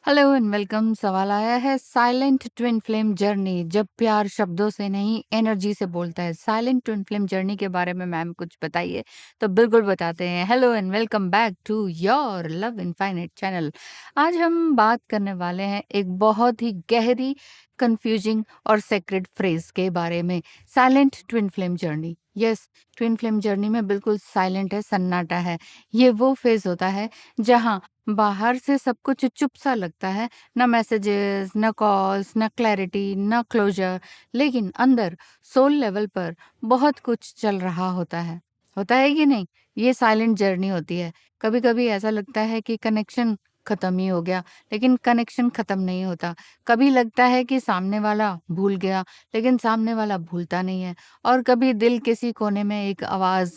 Hello and welcome. सवाल आया है साइलेंट ट्विन फ्लेम जर्नी, जब प्यार शब्दों से नहीं एनर्जी से बोलता है। साइलेंट ट्विन फ्लेम जर्नी के बारे में मैम कुछ बताइए। तो बिल्कुल बताते हैं। Hello and welcome back to your love infinite channel. आज हम बात करने वाले हैं एक बहुत ही गहरी, कंफ्यूजिंग और सेक्रेट फ्रेज के बारे में। Silent twin flame journey. Yes, twin flame journey में बिल्कुल साइलेंट है, सन्नाटा है। ये वो फेज होता है जहाँ बाहर से सब कुछ चुप सा लगता है, ना मैसेजेस, ना कॉल्स, ना क्लैरिटी, ना क्लोजर, लेकिन अंदर सोल लेवल पर बहुत कुछ चल रहा होता है कि नहीं? ये साइलेंट जर्नी होती है। कभी कभी ऐसा लगता है कि कनेक्शन खत्म ही हो गया, लेकिन कनेक्शन खत्म नहीं होता। कभी लगता है कि सामने वाला भूल गया, लेकिन सामने वाला भूलता नहीं है। और कभी दिल किसी कोने में एक आवाज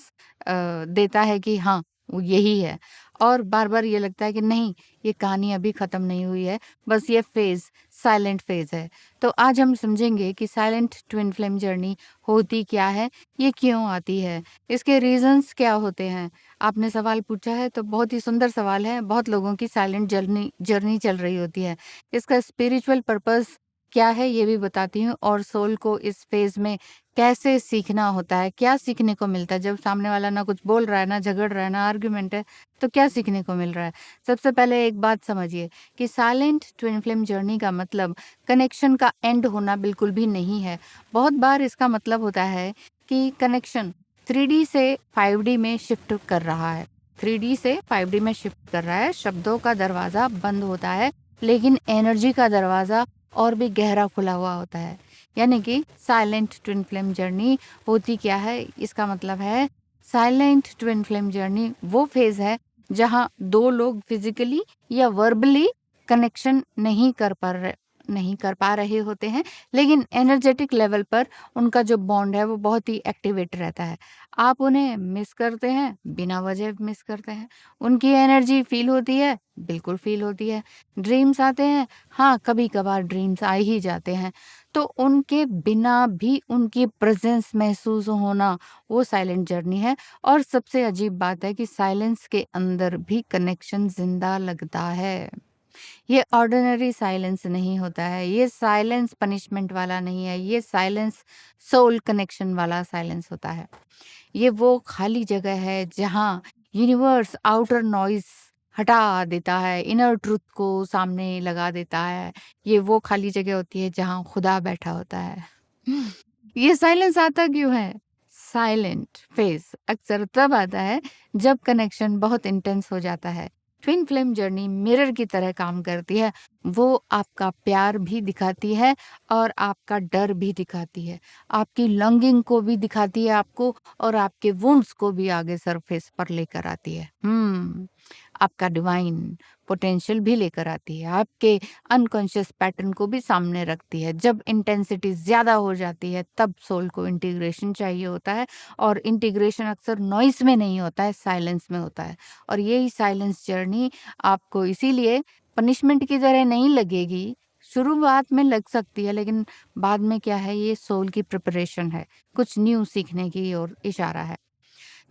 देता है कि हाँ, वो यही है। और बार-बार ये लगता है कि नहीं, ये कहानी अभी खत्म नहीं हुई है, बस ये फ़ेज़ साइलेंट फ़ेज़ है। तो आज हम समझेंगे कि साइलेंट ट्विन फ्लेम जर्नी होती क्या है, ये क्यों आती है, इसके रीज़न्स क्या होते हैं। आपने सवाल पूछा है तो बहुत ही सुंदर सवाल है। बहुत लोगों की साइलेंट जर्नी जर्नी चल रही होती है। इसका स्पिरिचुअल पर्पज़ क्या है ये भी बताती हूँ, और सोल को इस फ़ेज़ में कैसे सीखना होता है, क्या सीखने को मिलता है। जब सामने वाला ना कुछ बोल रहा है, ना झगड़ रहा है, ना आर्गुमेंट है, तो क्या सीखने को मिल रहा है? सबसे पहले एक बात समझिए कि साइलेंट ट्विन फ्लेम जर्नी का मतलब कनेक्शन का एंड होना बिल्कुल भी नहीं है। बहुत बार इसका मतलब होता है कि कनेक्शन 3D से 5D में शिफ्ट कर रहा है। 3D से 5D में शिफ्ट कर रहा है, शब्दों का दरवाज़ा बंद होता है, लेकिन एनर्जी का दरवाज़ा और भी गहरा खुला हुआ होता है। यानी कि साइलेंट ट्विन फ्लेम जर्नी होती क्या है? इसका मतलब है साइलेंट ट्विन फ्लेम जर्नी वो फ़ेज़ है जहाँ 2 लोग फिज़िकली या वर्बली कनेक्शन नहीं कर पा रहे होते हैं, लेकिन एनर्जेटिक लेवल पर उनका जो बॉन्ड है वो बहुत ही एक्टिवेट रहता है। आप उन्हें मिस करते हैं, बिना वजह मिस करते हैं। उनकी एनर्जी फ़ील होती है, बिल्कुल फ़ील होती है। ड्रीम्स आते हैं, हाँ, कभी-कभार ड्रीम्स आ ही जाते हैं। तो उनके बिना भी उनकी प्रेज़ेंस महसूस होना, वो साइलेंट जर्नी है। और सबसे अजीब बात है कि साइलेंस के अंदर भी कनेक्शन जिंदा लगता है। ये ऑर्डिनरी साइलेंस नहीं होता है, ये साइलेंस पनिशमेंट वाला नहीं है, ये साइलेंस सोल कनेक्शन वाला साइलेंस होता है। ये वो खाली जगह है जहाँ यूनिवर्स आउटर नॉइज हटा देता है, इनर ट्रुथ को सामने लगा देता है। ये वो खाली जगह होती है जहाँ खुदा बैठा होता है। ये साइलेंस आता क्यों है? साइलेंट फेज अक्सर तब आता है जब कनेक्शन बहुत इंटेंस हो जाता है। ट्विन फ्लेम जर्नी मिरर की तरह काम करती है। वो आपका प्यार भी दिखाती है और आपका डर भी दिखाती है। आपकी लॉन्गिंग को भी दिखाती है आपको, और आपके वुंड्स को भी आगे सरफेस पर लेकर आती है। आपका डिवाइन पोटेंशियल भी लेकर आती है। आपके अनकॉन्शियस पैटर्न को भी सामने रखती है। जब इंटेंसिटी ज़्यादा हो जाती है तब सोल को इंटीग्रेशन चाहिए होता है, और इंटीग्रेशन अक्सर नॉइस में नहीं होता है, साइलेंस में होता है। और यही साइलेंस जर्नी आपको इसीलिए पनिशमेंट की तरह नहीं लगेगी। शुरुआत में लग सकती है, लेकिन बाद में क्या है, ये सोल की प्रिपरेशन है, कुछ न्यू सीखने की ओर इशारा है।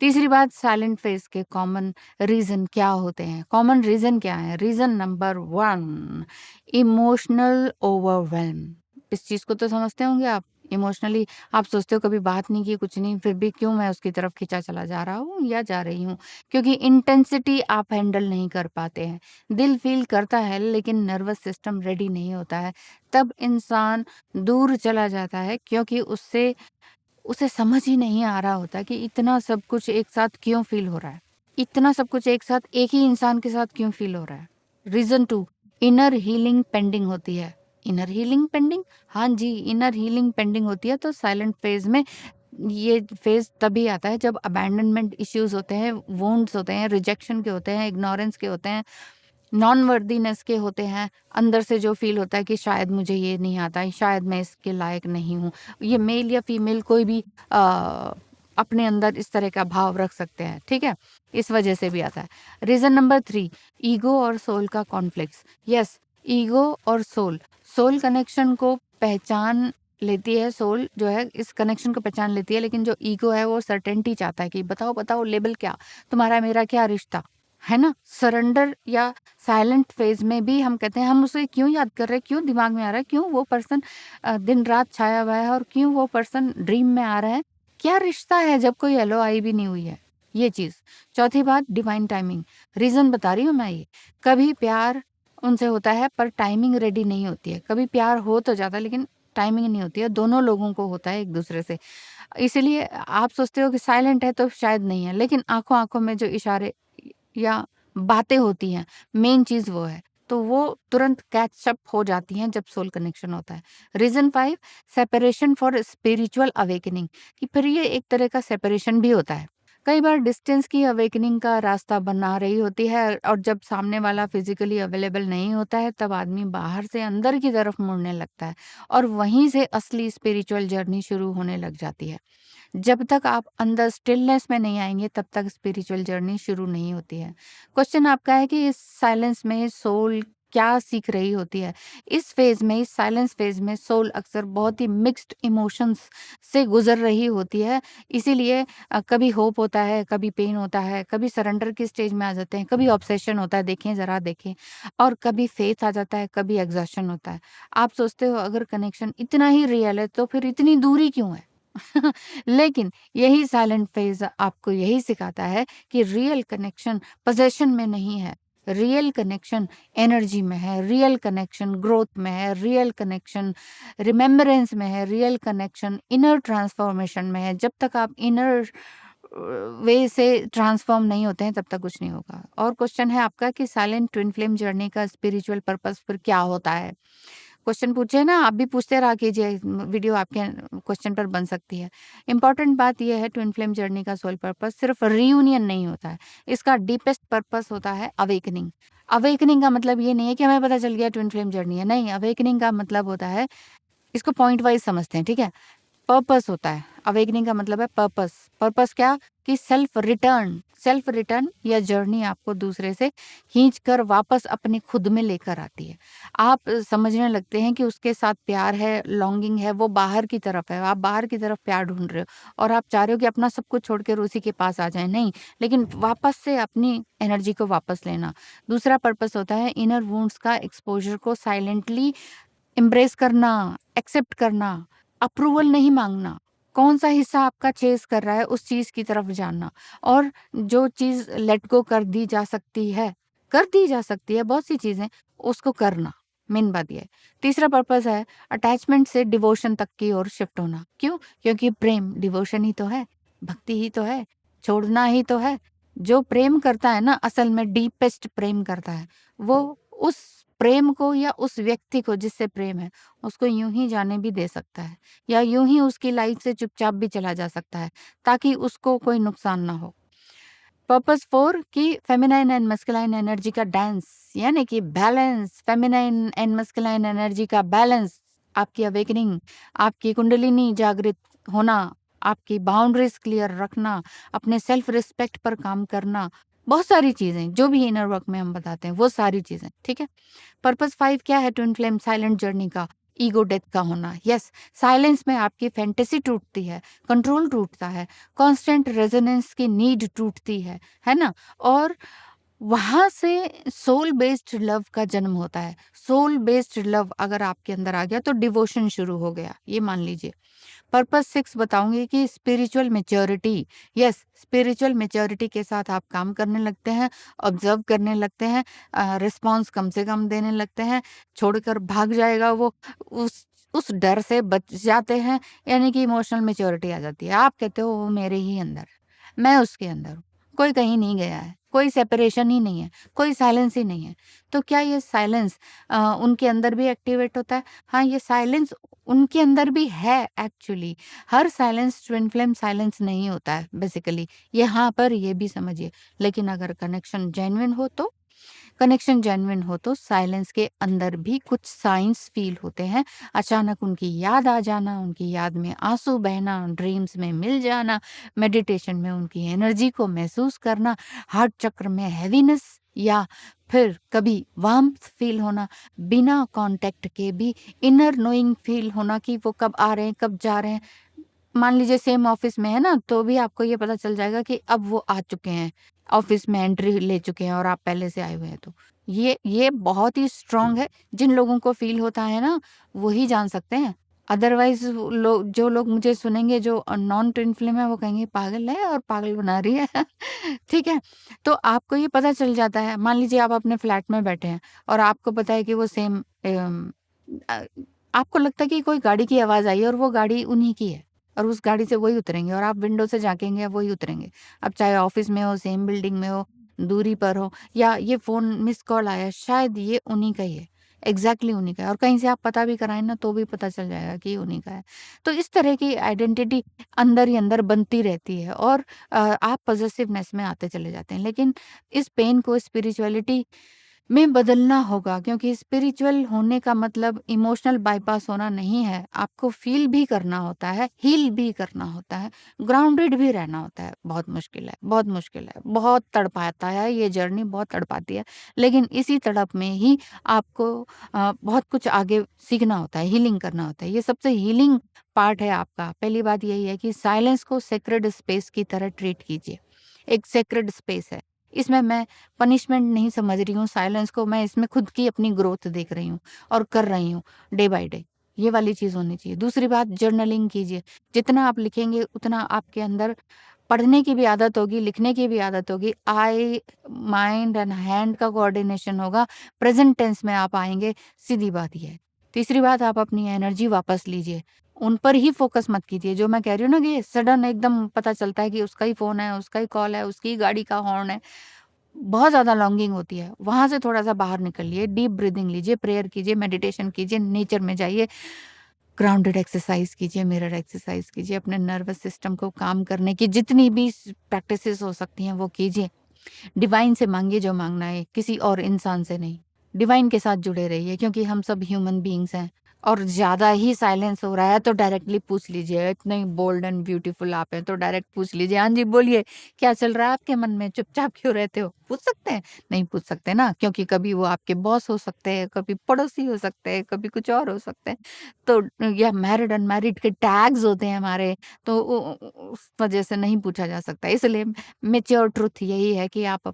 तीसरी बात, साइलेंट फेज के कॉमन रीजन क्या होते हैं? कॉमन रीजन क्या है? Reason number 1, emotional overwhelm. इस चीज को तो समझते होंगे आप। इमोशनली आप सोचते हो कभी बात नहीं की, कुछ नहीं, फिर भी क्यों मैं उसकी तरफ खिंचा चला जा रहा हूँ या जा रही हूँ? क्योंकि इंटेंसिटी आप हैंडल नहीं कर पाते हैं। दिल फील करता है, लेकिन नर्वस सिस्टम रेडी नहीं होता है। तब इंसान दूर चला जाता है, क्योंकि उससे उसे समझ ही नहीं आ रहा होता कि इतना सब कुछ एक साथ क्यों फ़ील हो रहा है। इतना सब कुछ एक साथ एक ही इंसान के साथ क्यों फ़ील हो रहा है। रीज़न 2, इनर हीलिंग पेंडिंग होती है। Inner healing pending? हाँ जी, इनर हीलिंग पेंडिंग होती है। तो साइलेंट फ़ेज़ में ये फ़ेज़ तभी आता है जब अबैंडनमेंट इश्यूज़ होते हैं, वुंड्स होते हैं, रिजेक्शन के होते हैं, इग्नोरेंस के होते हैं, नॉन वर्दीनेस के होते हैं। अंदर से जो फ़ील होता है कि शायद मुझे ये नहीं आता है, शायद मैं इसके लायक नहीं हूँ। ये मेल या फीमेल कोई भी अपने अंदर इस तरह का भाव रख सकते हैं, ठीक है? इस वजह से भी आता है। रीज़न नंबर 3, ईगो और सोल का कॉन्फ्लिक्ट्स। यस, ईगो और सोल, सोल कनेक्शन को पहचान लेती है। सोल जो है इस कनेक्शन को पहचान लेती है, लेकिन जो ईगो है वो सर्टेनिटी चाहता है कि बताओ, बताओ लेबल क्या? तुम्हारा मेरा क्या रिश्ता? है ना? सरेंडर या साइलेंट फ़ेज़ में भी हम कहते हैं हम उसे क्यों याद कर रहे हैं, क्यों दिमाग में आ रहा है, क्यों वो पर्सन दिन-रात छाया हुआ है और क्यों वो पर्सन ड्रीम में आ रहा है? क्या रिश्ता है जब कोई एलओआई भी नहीं हुई है? ये चीज़। चौथी बात डिवाइन टाइमिंग, रीज़न बता रही हूँ मैं ये। कभी प्यार उनसे होता है पर टाइमिंग रेडी नहीं होती है। कभी प्यार हो तो जाता है लेकिन टाइमिंग नहीं होती है, दोनों लोगों को होता है एक-दूसरे से। इसीलिए आप सोचते हो कि साइलेंट है तो शायद नहीं है, लेकिन आँखों-आँखों में जो इशारे या बातें होती हैं, मेन चीज़ वो है। तो वो तुरंत कैच अप हो जाती हैं जब सोल कनेक्शन होता है। Reason 5 separation for spiritual awakening कि फिर ये एक तरह का सेपरेशन भी होता है। कई बार डिस्टेंस की अवेकनिंग का रास्ता बना रही होती है और जब सामने वाला फिज़िकली अवेलेबल नहीं होता है, तब आदमी बाहर से अंदर की तरफ मुड़ने लगता है और वहीं से असली स्पिरिचुअल जर्नी शुरू होने लग जाती है। जब तक आप अंदर स्टिलनेस में नहीं आएँगे तब तक स्पिरिचुअल जर्नी शुरू नहीं होती है। क्वेश्चन आपका है कि इस साइलेंस में सोल क्या सीख रही होती है? इस फ़ेज़ में, इस साइलेंस फ़ेज़ में सोल अक्सर बहुत ही मिक्स्ड इमोशंस से गुज़र रही होती है। इसीलिए कभी होप होता है, कभी पेन होता है, कभी सरेंडर की स्टेज में आ जाते हैं, कभी ऑब्सेशन होता है, देखें ज़रा देखें और कभी फ़ेथ आ जाता है, कभी एग्ज़ॉशन होता है। आप सोचते हो अगर कनेक्शन इतना ही रियल है तो फिर इतनी दूरी क्यों है? लेकिन यही साइलेंट फेज आपको यही सिखाता है कि रियल कनेक्शन पोजेशन में नहीं है। रियल कनेक्शन एनर्जी में है, रियल कनेक्शन ग्रोथ में है, रियल कनेक्शन रिमेम्बरेंस में है, रियल कनेक्शन इनर ट्रांसफॉर्मेशन में है। जब तक आप इनर वे से ट्रांसफॉर्म नहीं होते हैं तब तक कुछ नहीं होगा। और क्वेश्चन है आपका कि साइलेंट ट्विन फ्लेम जर्नी का स्पिरिचुअल पर्पस फिर क्या होता है? क्वेश्चन पूछे ना, आप भी पूछते रहा कीजिए, वीडियो आपके क्वेश्चन पर बन सकती है। इम्पोर्टेंट बात ये है ट्विन फ्लेम जर्नी का सोल पर्पस सिर्फ रियूनियन नहीं होता है, इसका डीपेस्ट पर्पस होता है अवेकनिंग। अवेकनिंग का मतलब ये नहीं है कि हमें पता चल गया ट्विन फ्लेम जर्नी है, नहीं, अवेकनिंग का मतलब होता है, इसको पॉइंट वाइज़ समझते हैं, ठीक है? पर्पस होता है। अवेकनिंग का मतलब है पर्पस। पर्पस क्या? कि सेल्फ रिटर्न या जर्नी आपको दूसरे से खींच कर वापस अपने खुद में लेकर आती है। आप समझने लगते हैं कि उसके साथ प्यार है, लॉन्गिंग है, वो बाहर की तरफ है। आप बाहर की तरफ प्यार ढूँढ रहे हो और आप चाह रहे हो कि अपना सब कुछ छोड़कर उसी के पास आ जाएँ, नहीं, लेकिन वापस से अपनी एनर्जी को वापस लेना। दूसरा पर्पस होता है इनर वुंड्स का एक्सपोज़र को साइलेंटली एम्ब्रेस करना, एक्सेप्ट करना, अप्रूवल नहीं माँगना। कौन-सा हिस्सा आपका चेज़ कर रहा है, उस चीज़ की तरफ जानना और जो चीज़ लेट गो कर दी जा सकती है बहुत सी चीज़ें, उसको करना, मेन बात ये है। तीसरा पर्पस है अटैचमेंट से डिवोशन तक की ओर शिफ्ट होना। क्यों? क्योंकि प्रेम डिवोशन ही तो है, भक्ति ही तो है, छोड़ना ही तो है। जो प्रेम करता है ना, असल में डीपेस्ट प्रेम करता है, वो उस प्रेम को या उस व्यक्ति को जिससे प्रेम है, उसको यूँ ही जाने भी दे सकता है या यूँ ही उसकी लाइफ से चुपचाप भी चला जा सकता है, ताकि उसको कोई नुकसान ना हो। पर्पस 4 कि फेमिनाइन एंड मस्कुलाइन एनर्जी का डांस, यानी कि balance, feminine and masculine energy का बैलेंस, आपकी अवेकनिंग, आपकी कुंडलिनी जागृत होना, आपकी बाउंड्रीज क्लियर रखना, अपने सेल्फ रिस्पेक्ट पर काम करना, बहुत सारी चीज़ें जो भी इनर वर्क में हम बताते हैं वो सारी चीज़ें, ठीक है? पर्पस 5 क्या है ट्विन फ्लेम साइलेंट जर्नी का? ईगो डेथ का होना। यस, साइलेंस में आपकी फैंटेसी टूटती है, कंट्रोल टूटता है, कांस्टेंट रेजोनेंस की नीड टूटती है ना? और वहाँ से सोल बेस्ड लव का जन्म होता है। सोल बेस्ड लव अगर आपके अंदर आ गया तो डिवोशन शुरू हो गया, ये मान लीजिए। पर्पस 6 बताऊँगी कि spiritual maturity, yes, spiritual maturity के साथ आप काम करने लगते हैं, ऑब्ज़र्व करने लगते हैं, रिस्पॉन्स कम से कम देने लगते हैं, छोड़कर भाग जाएगा वो, उस डर से बच जाते हैं, यानी कि इमोशनल मैच्योरिटी आ जाती है। आप कहते हो वो मेरे ही अंदर है, मैं उसके अंदर हूँ, कोई कहीं नहीं गया है, कोई सेपरेशन ही नहीं है, कोई साइलेंस ही नहीं है। तो क्या ये साइलेंस उनके अंदर भी एक्टिवेट होता है? हाँ, ये साइलेंस उनके अंदर भी है एक्चुअली। हर साइलेंस ट्विन फ्लेम साइलेंस नहीं होता है बेसिकली, यहाँ पर ये भी समझिए। लेकिन अगर कनेक्शन जेन्युइन हो तो साइलेंस के अंदर भी कुछ साइंस फील होते हैं। अचानक उनकी याद आ जाना, उनकी याद में आंसू बहना, ड्रीम्स में मिल जाना, मेडिटेशन में उनकी एनर्जी को महसूस करना, हार्ट चक्र में हैवीनेस या फिर कभी वार्म्थ फील होना, बिना कांटेक्ट के भी इनर नोइंग फील होना कि वो कब आ रहे हैं, कब जा रहे हैं। मान लीजिए सेम ऑफिस में है ना, तो भी आपको ये पता चल जाएगा कि अब वो आ चुके हैं, ऑफिस में एंट्री ले चुके हैं और आप पहले से आए हुए हैं तो। ये बहुत ही स्ट्रॉन्ग है, जिन लोगों को फ़ील होता है ना, वही जान सकते हैं। अदरवाइज़ जो लोग मुझे सुनेंगे जो नॉन ट्विन फ्लेम है, वो कहेंगे पागल है और पागल बना रही है। ठीक है? तो आपको ये पता चल जाता है, मान लीजिए आप अपने फ्लैट में बैठे हैं और आपको पता है कि वो सेम अ, आपको लगता है कि कोई गाड़ी की आवाज़ आई है और वो गाड़ी उन्हीं की है। और उस गाड़ी से वही उतरेंगे और आप विंडो से झाँकेंगे, वही उतरेंगे। अब चाहे ऑफ़िस में हो, सेम बिल्डिंग में हो, दूरी पर हो या ये फ़ोन मिस्ड कॉल आया, शायद ये उन्हीं का ही है। एग्ज़ैक्टली उन्हीं का है और कहीं से आप पता भी कराएँ ना, तो भी पता चल जाएगा कि ये उन्हीं का है। तो इस तरह की आइडेंटिटी अंदर ही अंदर बनती रहती है और आप पॉज़ेसिवनेस में आते चले जाते हैं। लेकिन इस पेन को स्पिरिचुअलिटी में बदलना होगा, क्योंकि स्पिरिचुअल होने का मतलब इमोशनल बाईपास होना नहीं है। आपको फ़ील भी करना होता है, हील भी करना होता है, ग्राउंडेड भी रहना होता है। बहुत मुश्किल है, बहुत मुश्किल है, बहुत तड़पाता है, ये जर्नी बहुत तड़पाती है। लेकिन इसी तड़प में ही आपको बहुत कुछ आगे सीखना होता है, हीलिंग करना होता है। ये सबसे हीलिंग पार्ट है आपका। पहली बात यही है कि साइलेंस को सेक्रेड स्पेस की तरह ट्रीट कीजिए। एक सेक्रेड स्पेस है। इसमें मैं पनिशमेंट नहीं समझ रही हूँ साइलेंस को, मैं इसमें खुद की अपनी ग्रोथ देख रही हूँ और कर रही हूँ डे बाय डे। ये वाली चीज़ होनी चाहिए। दूसरी बात, जर्नलिंग कीजिए। जितना आप लिखेंगे उतना आपके अंदर पढ़ने की भी आदत होगी, लिखने की भी आदत होगी। आई, माइंड एंड हैंड का कोऑर्डिनेशन होगा, प्रेज़ेंट टेंस में आप आएँगे, सीधी बात ये है। तीसरी बात, आप अपनी एनर्जी वापस लीजिए। उन पर ही फ़ोकस मत कीजिए, जो मैं कह रही हूँ ना कि सडन एकदम पता चलता है कि उसका ही फ़ोन है, उसका ही कॉल है, उसकी ही गाड़ी का हॉर्न है। बहुत ज़्यादा लॉन्गिंग होती है, वहाँ से थोड़ा-सा बाहर निकलिए, डीप ब्रीथिंग लीजिए, प्रेयर कीजिए, मेडिटेशन कीजिए, नेचर में जाइए, ग्राउंडेड एक्सरसाइज़ कीजिए, मिरर एक्सरसाइज़ कीजिए, अपने नर्वस सिस्टम को काम करने की जितनी भी प्रैक्टिसेज़ हो सकती हैं, वो कीजिए। डिवाइन से माँगिए जो माँगना है, किसी और इंसान से नहीं। डिवाइन के साथ जुड़े रहिए, क्योंकि हम सब ह्यूमन बीइंग्स हैं और ज़्यादा ही साइलेंस हो रहा है तो डायरेक्टली पूछ लीजिए। इतने बोल्ड एंड ब्यूटीफुल आप हैं तो डायरेक्ट पूछ लीजिए, हाँ जी बोलिए, क्या चल रहा है आपके मन में? चुपचाप क्यों रहते हो? पूछ सकते हैं? नहीं पूछ सकते ना, क्योंकि कभी वो आपके बॉस हो सकते हैं, कभी पड़ोसी हो सकते हैं, कभी कुछ और हो सकते हैं। तो या मैरिड अनमैरिड के टैग्स होते हैं हमारे, तो उस वजह से नहीं पूछा जा सकता। इसलिए मैच्योर ट्रुथ यही है कि आप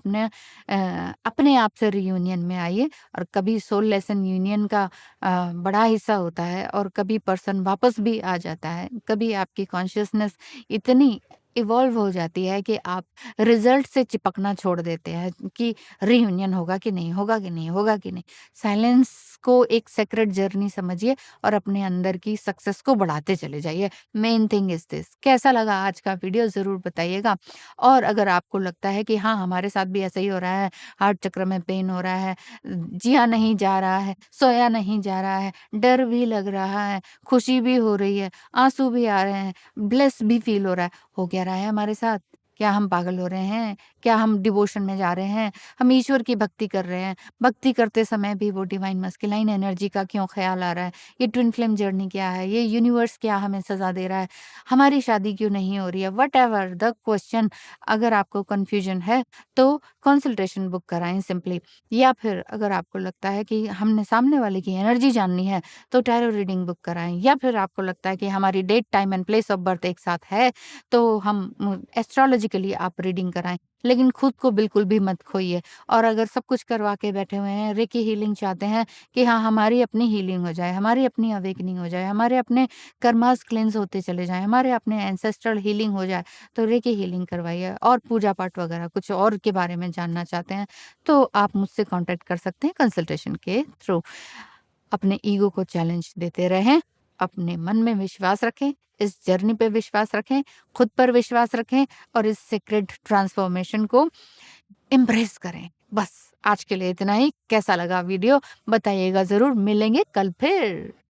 अपने आप से रियूनियन में आइए। और कभी सोल लेसन यूनियन का बड़ा हिस्सा होता है और कभी पर्सन वापस भी आ जाता है। कभी आपकी कॉन्शियसनेस इतनी इवॉल्व हो जाती है कि आप रिजल्ट से चिपकना छोड़ देते हैं कि रियूनियन होगा कि नहीं, होगा कि नहीं, होगा कि नहीं। साइलेंस को एक सेक्रेट जर्नी समझिए और अपने अंदर की सक्सेस को बढ़ाते चले जाइए। Main thing is this. कैसा लगा आज का वीडियो ज़रूर बताइएगा। और अगर आपको लगता है कि हाँ, हमारे साथ भी ऐसा ही हो रहा है, हार्ट चक्र में पेन हो रहा है, जिया नहीं जा रहा है, सोया नहीं जा रहा है, डर भी लग रहा है, खुशी भी हो रही है, आँसू भी आ रहे हैं, ब्लेस भी फ़ील हो रहा है, हो क्या रहा है हमारे साथ? क्या हम पागल हो रहे हैं? क्या हम डिवोशन में जा रहे हैं? हम ईश्वर की भक्ति कर रहे हैं, भक्ति करते समय भी वो डिवाइन मस्कुलाइन एनर्जी का क्यों ख़्याल आ रहा है? ये ट्विन फ्लेम जर्नी क्या है? ये यूनिवर्स क्या हमें सज़ा दे रहा है? हमारी शादी क्यों नहीं हो रही है? व्हाटएवर द क्वेश्चन, अगर आपको कन्फ्यूजन है, तो कंसल्टेशन बुक कराएँ सिंपली। या फिर अगर आपको लगता है कि हमने सामने वाले की एनर्जी जाननी है, तो टैरो रीडिंग बुक कराएँ। या फिर आपको लगता है कि हमारी date, time and place of birth एक साथ है, तो हम एस्ट्रोलॉजिकली आप रीडिंग कराएँ। लेकिन खुद को बिल्कुल भी मत खोइए। और अगर सब कुछ करवा के बैठे हुए हैं, रेकी हीलिंग चाहते हैं कि हाँ, हमारी अपनी हीलिंग हो जाए, हमारी अपनी अवेकनिंग हो जाए, हमारे अपने कर्मास क्लेंज़ होते चले जाएँ, हमारे अपने एंसेस्ट्रल हीलिंग हो जाए, तो रेकी हीलिंग करवाइए। और पूजा-पाठ वगैरह कुछ और के बारे में जानना चाहते हैं, तो आप मुझसे कॉन्टैक्ट कर सकते हैं कंसल्टेशन के थ्रू। अपने ईगो को चैलेंज देते रहें, अपने मन में विश्वास रखें, इस जर्नी पे विश्वास रखें, खुद पर विश्वास रखें और इस सीक्रेट ट्रांसफॉर्मेशन को एम्ब्रेस करें। बस आज के लिए इतना ही। कैसा लगा वीडियो बताइएगा ज़रूर, मिलेंगे कल फिर।